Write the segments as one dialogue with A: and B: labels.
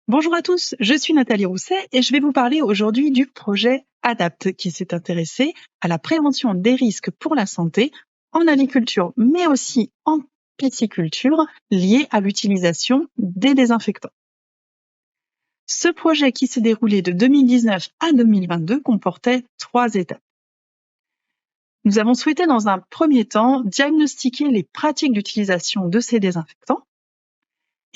A: Bonjour à tous, je suis Nathalie Rousset et je vais vous parler aujourd'hui du projet ADAPT qui s'est intéressé à la prévention des risques pour la santé en agriculture mais aussi en pisciculture liés à l'utilisation des désinfectants. Ce projet qui s'est déroulé de 2019 à 2022 comportait 3 étapes. Nous avons souhaité dans un premier temps diagnostiquer les pratiques d'utilisation de ces désinfectants.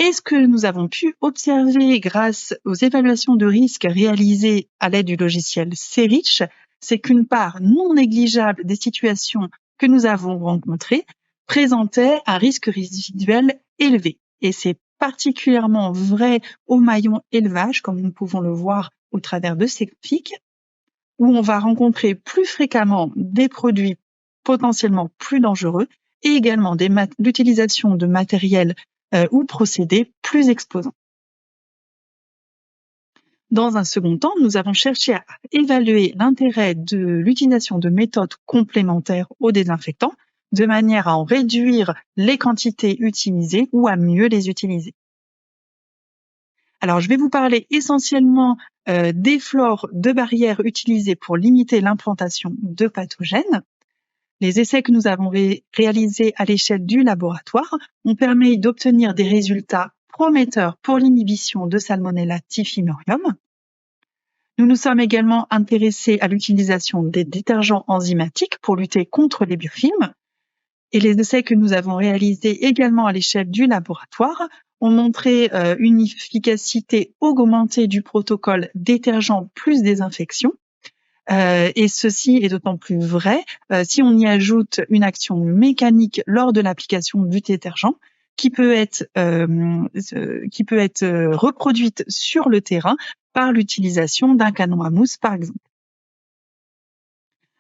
A: Et ce que nous avons pu observer grâce aux évaluations de risque réalisées à l'aide du logiciel C-REACH, c'est qu'une part non négligeable des situations que nous avons rencontrées présentaient un risque résiduel élevé. Et c'est particulièrement vrai au maillon élevage, comme nous pouvons le voir au travers de ces graphiques, où on va rencontrer plus fréquemment des produits potentiellement plus dangereux et également l'utilisation de matériel ou procédés plus exposants. Dans un second temps, nous avons cherché à évaluer l'intérêt de l'utilisation de méthodes complémentaires aux désinfectants de manière à en réduire les quantités utilisées ou à mieux les utiliser. Alors, je vais vous parler essentiellement des flores de barrières utilisées pour limiter l'implantation de pathogènes. Les essais que nous avons réalisés à l'échelle du laboratoire ont permis d'obtenir des résultats prometteurs pour l'inhibition de Salmonella typhimurium. Nous nous sommes également intéressés à l'utilisation des détergents enzymatiques pour lutter contre les biofilms. Et les essais que nous avons réalisés également à l'échelle du laboratoire ont montré une efficacité augmentée du protocole détergent plus désinfection. Et ceci est d'autant plus vrai si on y ajoute une action mécanique lors de l'application du détergent qui peut être reproduite sur le terrain par l'utilisation d'un canon à mousse, par exemple.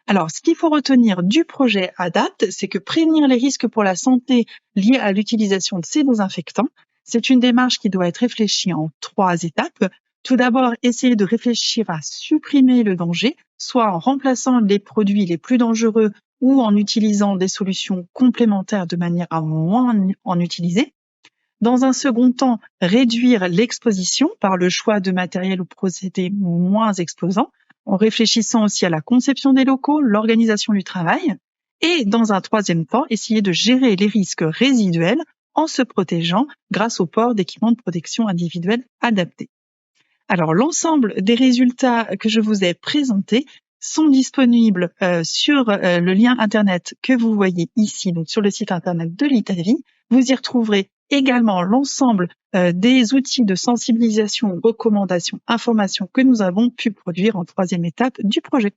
A: Alors, ce qu'il faut retenir du projet ADAPT, c'est que prévenir les risques pour la santé liés à l'utilisation de ces désinfectants, c'est une démarche qui doit être réfléchie en 3 étapes. Tout d'abord, essayer de réfléchir à supprimer le danger, soit en remplaçant les produits les plus dangereux ou en utilisant des solutions complémentaires de manière à moins en utiliser. Dans un second temps, réduire l'exposition par le choix de matériel ou procédés moins exposants, en réfléchissant aussi à la conception des locaux, l'organisation du travail. Et dans un troisième temps, essayer de gérer les risques résiduels en se protégeant grâce au port d'équipements de protection individuelle adaptés. Alors, l'ensemble des résultats que je vous ai présentés sont disponibles sur le lien internet que vous voyez ici, donc sur le site internet de l'ITAVI. Vous y retrouverez également l'ensemble des outils de sensibilisation, recommandations, informations que nous avons pu produire en 3e étape du projet.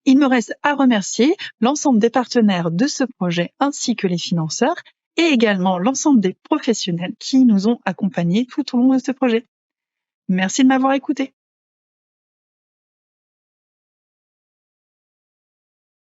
A: Il me reste à remercier l'ensemble des partenaires de ce projet ainsi que les financeurs et également l'ensemble des professionnels qui nous ont accompagnés tout au long de ce projet. Merci de m'avoir écouté.